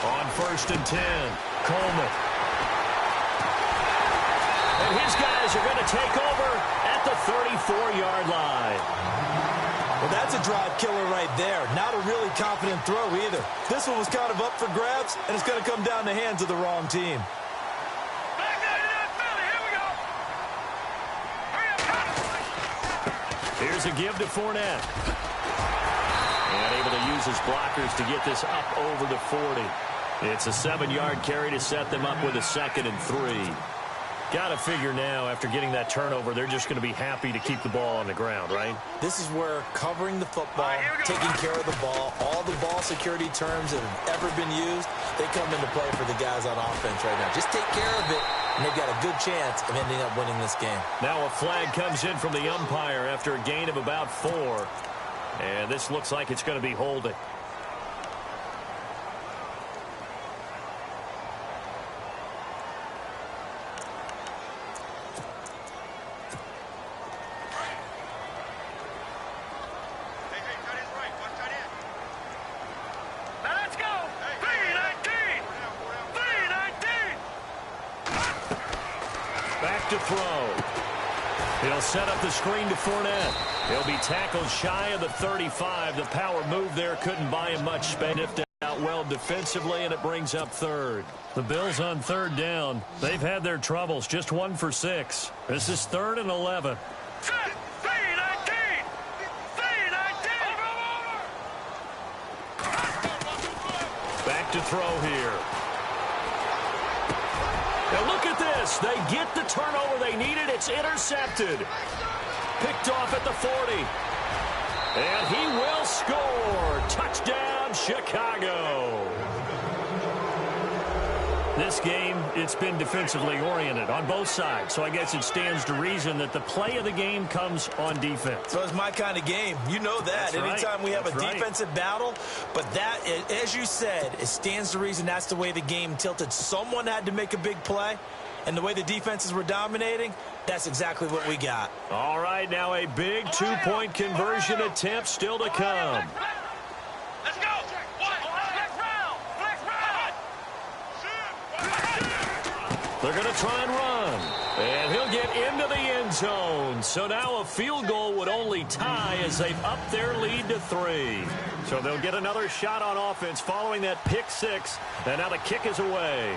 On 1st and 10, Coleman. And his guys are going to take over at the 34-yard line. Well, that's a drive killer right there. Not a really confident throw either. This one was kind of up for grabs, and it's going to come down the hands of the wrong team. Here's a give to Fournette. And able to use his blockers to get this up over the 40. It's a 7-yard carry to set them up with a 2nd and 3. Got to figure now, after getting that turnover, they're just going to be happy to keep the ball on the ground, right? This is where covering the football, taking care of the ball, all the ball security terms that have ever been used, they come into play for the guys on offense right now. Just take care of it, and they've got a good chance of ending up winning this game. Now a flag comes in from the umpire after a gain of about 4. And this looks like it's going to be holding. To throw. He'll set up the screen to Fournette. He'll be tackled shy of the 35. The power move there couldn't buy him much space. Sniffed out well defensively, and it brings up 3rd. The Bills on 3rd down. They've had their troubles. Just 1 for 6. This is 3rd and 11. Back to throw here. Now look at this. They get the turnover they needed. It's intercepted. Picked off at the 40. And he will score. Touchdown, Chicago. This game, it's been defensively oriented on both sides. So I guess it stands to reason that the play of the game comes on defense. So it's my kind of game. You know that. That's anytime right. we have That's a right. defensive battle. But that, as you said, it stands to reason that's the way the game tilted. Someone had to make a big play. And the way the defenses were dominating, that's exactly what we got. All right, now a big 2-point conversion attempt still to come. Let's go. They're going to try and run. And he'll get into the end zone. So now a field goal would only tie as they've upped their lead to 3. So they'll get another shot on offense following that pick 6. And now the kick is away.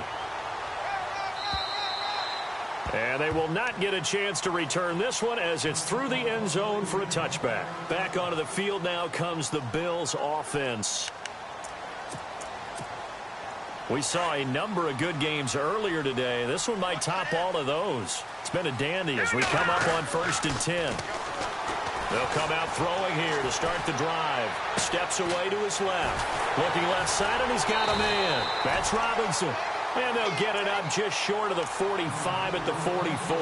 And they will not get a chance to return this one as it's through the end zone for a touchback. Back onto the field now comes the Bills offense. We saw a number of good games earlier today. This one might top all of those. It's been a dandy as we come up on 1st and 10. They'll come out throwing here to start the drive. Steps away to his left. Looking left side, and he's got a man. That's Robinson. And they'll get it up just short of the 45 at the 44.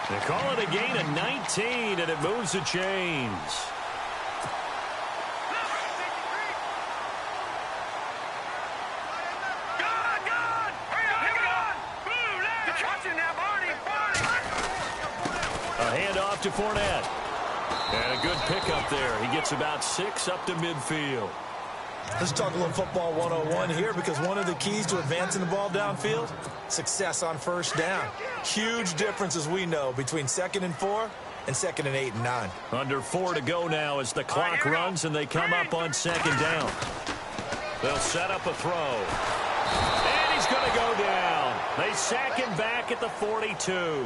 They call it a gain of 19, and it moves the chains. A handoff to Fournette. And a good pickup there. He gets about 6 up to midfield. Let's talk a little football 101 here, because one of the keys to advancing the ball downfield, success on first down. Huge difference, as we know, between 2nd and 4 and 2nd and 8 and 9. Under 4 to go now as the clock runs and they come up on 2nd down. They'll set up a throw. And he's going to go down. They sack him back at the 42.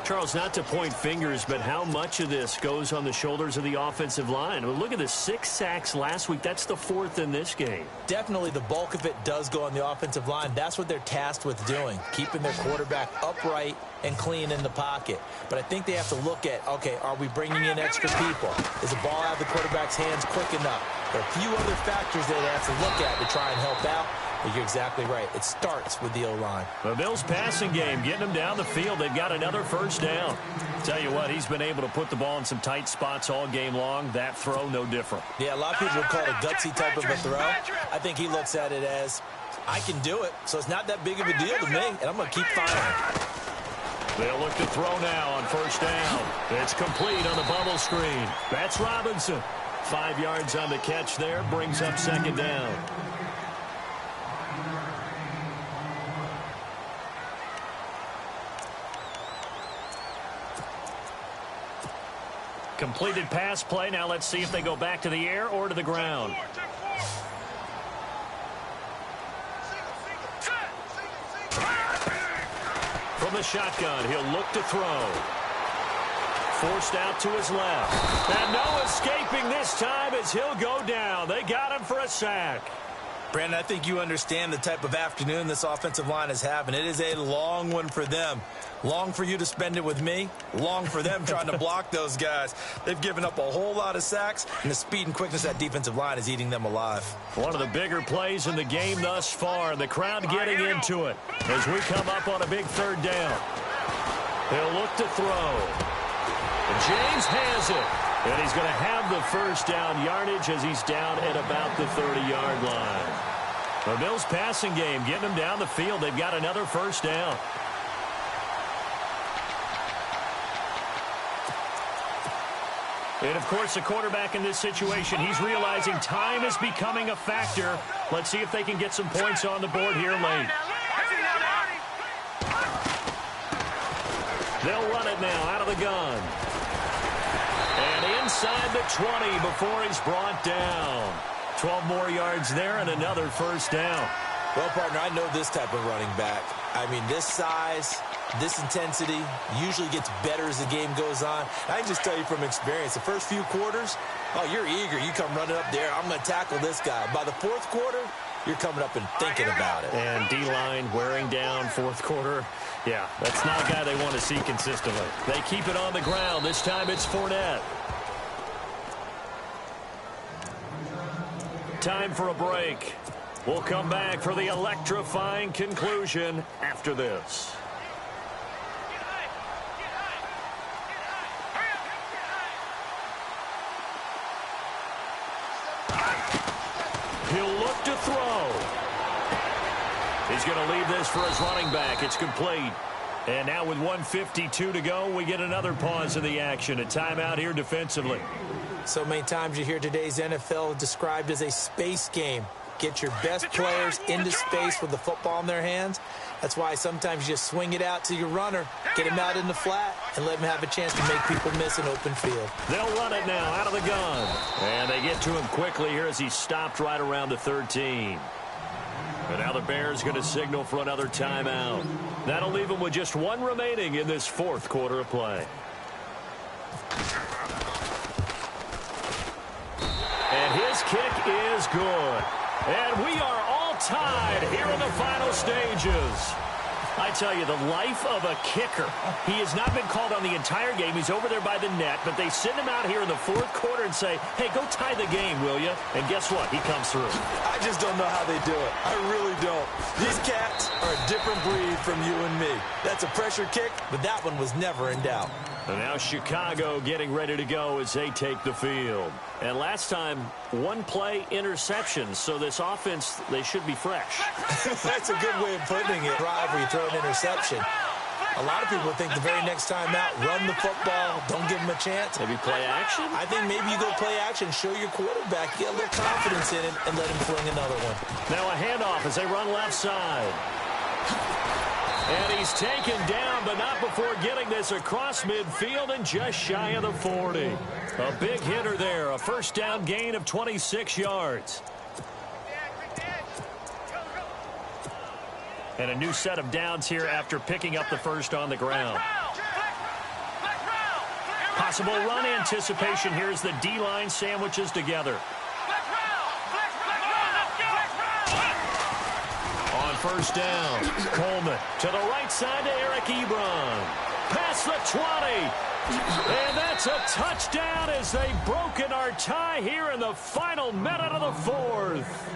Charles, not to point fingers, but how much of this goes on the shoulders of the offensive line? I mean, look at the 6 sacks last week. That's the 4th in this game. Definitely the bulk of it does go on the offensive line. That's what they're tasked with doing, keeping their quarterback upright and clean in the pocket. But I think they have to look at, okay, are we bringing in extra people? Is the ball out of the quarterback's hands quick enough? There are a few other factors they have to look at to try and help out. But you're exactly right. It starts with the O-line. The Bills' passing game, getting them down the field. They've got another first down. Tell you what, he's been able to put the ball in some tight spots all game long. That throw, no different. Yeah, a lot of people would call it a gutsy type of a throw. I think he looks at it as, I can do it, so it's not that big of a deal to me, and I'm going to keep firing. They'll look to throw now on first down. It's complete on the bubble screen. That's Robinson. 5 yards on the catch there, brings up 2nd down. Completed pass play. Now let's see if they go back to the air or to the ground. From the shotgun, he'll look to throw. Forced out to his left. And no escaping this time as he'll go down. They got him for a sack. Brandon, I think you understand the type of afternoon this offensive line is having. It is a long one for them. Long for you to spend it with me. Long for them trying to block those guys. They've given up a whole lot of sacks, and the speed and quickness of that defensive line is eating them alive. One of the bigger plays in the game thus far. The crowd getting into it as we come up on a big 3rd down. They'll look to throw. James has it. And he's going to have the first down yardage as he's down at about the 30-yard line. The Bills' passing game getting them down the field. They've got another first down. And, of course, the quarterback in this situation, he's realizing time is becoming a factor. Let's see if they can get some points on the board here late. They'll run it now out of the gun. And inside the 20 before he's brought down. 12 more yards there and another first down. Well, partner, I know this type of running back. I mean, this size, this intensity usually gets better as the game goes on. I can just tell you from experience, the first few quarters, oh, you're eager. You come running up there. I'm going to tackle this guy. By the 4th quarter, you're coming up and thinking about it. And D-line wearing down 4th quarter. Yeah, that's not a guy they want to see consistently. They keep it on the ground. This time it's Fournette. Time for a break. We'll come back for the electrifying conclusion after this. He'll look to throw. He's going to leave this for his running back. It's complete. And now with 1:52 to go, we get another pause in the action. A timeout here defensively. So many times you hear today's NFL described as a space game. Get your best players into space with the football in their hands. That's why sometimes you just swing it out to your runner, get him out in the flat, and let him have a chance to make people miss an open field. They'll run it now out of the gun. And they get to him quickly here as he stopped right around the 13. And now the Bears going to signal for another timeout. That'll leave them with just 1 remaining in this 4th quarter of play. And his kick is good. And we are all tied here in the final stages. I tell you, the life of a kicker. He has not been called on the entire game. He's over there by the net, but they send him out here in the fourth quarter and say, hey, go tie the game, will you? And guess what? He comes through. I just don't know how they do it. I really don't. These cats are a different breed from you and me. That's a pressure kick, but that one was never in doubt. And now Chicago getting ready to go as they take the field. And last time, one-play interception. So this offense, they should be fresh. That's a good way of putting it. Drive where you throw an interception. A lot of people think the very next time out, run the football, don't give them a chance. Maybe play action? I think maybe you go play action, show your quarterback, get a little confidence in it, and let him fling another one. Now a handoff as they run left side. And he's taken down, but not before getting this across midfield and just shy of the 40. A big hitter there, a first down gain of 26 yards. And a new set of downs here after picking up the first on the ground. Possible run anticipation here as the D-line sandwiches together. On first down, Coleman to the right side to Eric Ebron. Past the 20. And that's a touchdown as they've broken our tie here in the final minute of the fourth.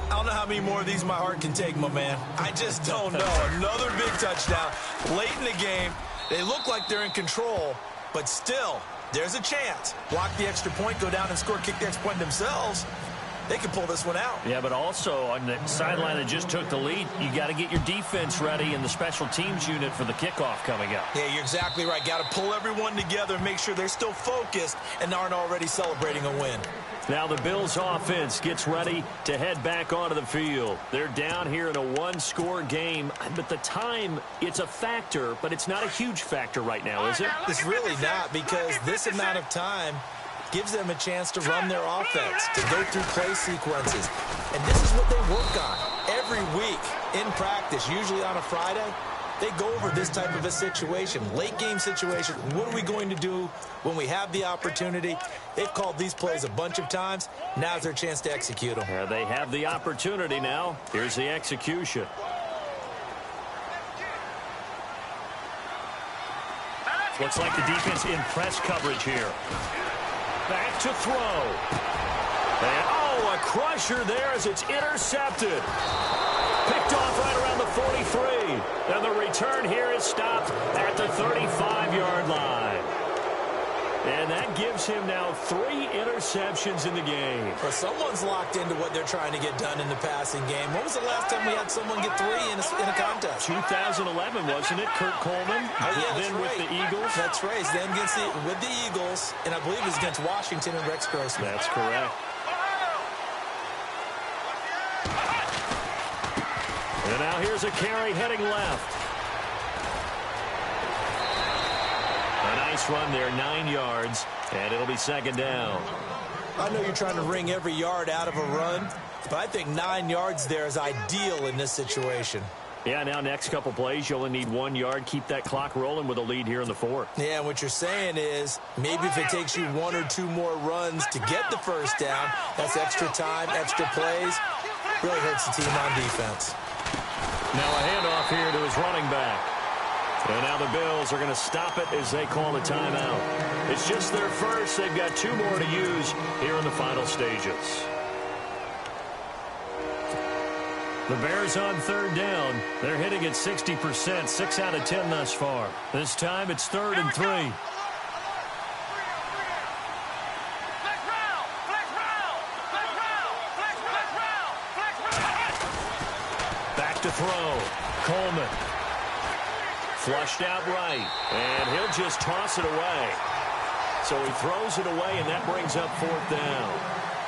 I don't know how many more of these my heart can take, my man. I just don't know. Another big touchdown late in the game. They look like they're in control, but still, there's a chance. Block the extra point, go down and score, kick the extra point themselves. They can pull this one out. Yeah, but also on the sideline that just took the lead, you got to get your defense ready in the special teams unit for the kickoff coming up. Yeah, you're exactly right. Got to pull everyone together and make sure they're still focused and aren't already celebrating a win. Now the Bills offense gets ready to head back onto the field. They're down here in a one-score game, but the time, it's a factor, but it's not a huge factor right now, is it? It's really not, because this amount of time gives them a chance to run their offense, to go through play sequences. And this is what they work on every week in practice, usually on a Friday. They go over this type of a situation, late-game situation. What are we going to do when we have the opportunity? They've called these plays a bunch of times. Now's their chance to execute them. Yeah, they have the opportunity now. Here's the execution. Looks like the defense in press coverage here. Back to throw. And, oh, a crusher there as it's intercepted. Picked off right around the 43. And the return here is stopped at the 35-yard line. And that gives him now 3 interceptions in the game. Well, someone's locked into what they're trying to get done in the passing game. When was the last time we had someone get 3 in a contest? 2011, wasn't it? Kurt Coleman. Oh, yeah, that's then right. With the Eagles. That's right. Then with the Eagles, and I believe it was against Washington and Rex Grossman. That's correct. And now here's a carry heading left. A nice run there, 9 yards, and it'll be second down. I know you're trying to wring every yard out of a run, but I think 9 yards there is ideal in this situation. Yeah, now next couple plays, you only need 1 yard. Keep that clock rolling with a lead here in the fourth. Yeah, what you're saying is maybe if it takes you 1 or 2 more runs to get the first down, that's extra time, extra plays. Really hurts the team on defense. Now a handoff here to his running back. And now the Bills are going to stop it as they call a timeout. It's just their first. They've got 2 more to use here in the final stages. The Bears on third down. They're hitting at 60%, 6 out of 10 thus far. This time it's 3rd and 3. Back to throw. Coleman. Flushed out right, and he'll just toss it away. So he throws it away, and that brings up 4th down.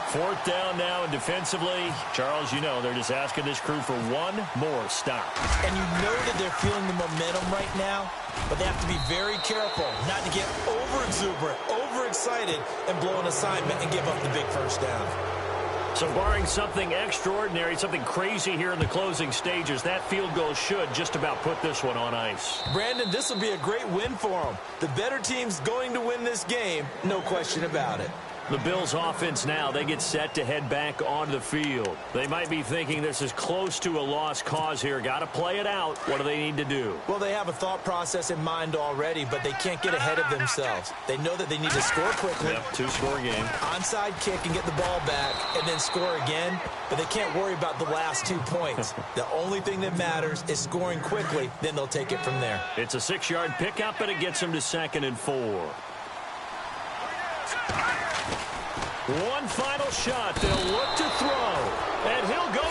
4th down now, and defensively, Charles, you know, they're just asking this crew for 1 more stop. And you know that they're feeling the momentum right now, but they have to be very careful not to get over-exuberant, overexcited, and blow an assignment and give up the big first down. So barring something extraordinary, something crazy here in the closing stages, that field goal should just about put this one on ice. Brandon, this will be a great win for them. The better team's going to win this game, no question about it. The Bills offense now, they get set to head back onto the field. They might be thinking this is close to a lost cause here. Got to play it out. What do they need to do? Well, they have a thought process in mind already, but they can't get ahead of themselves. They know that they need to score quickly. Yep, two-score game. Onside kick and get the ball back and then score again, but they can't worry about the last 2 points. The only thing that matters is scoring quickly, then they'll take it from there. It's a 6-yard pickup, and it gets them to 2nd and 4. One final shot. They'll look to throw. And he'll go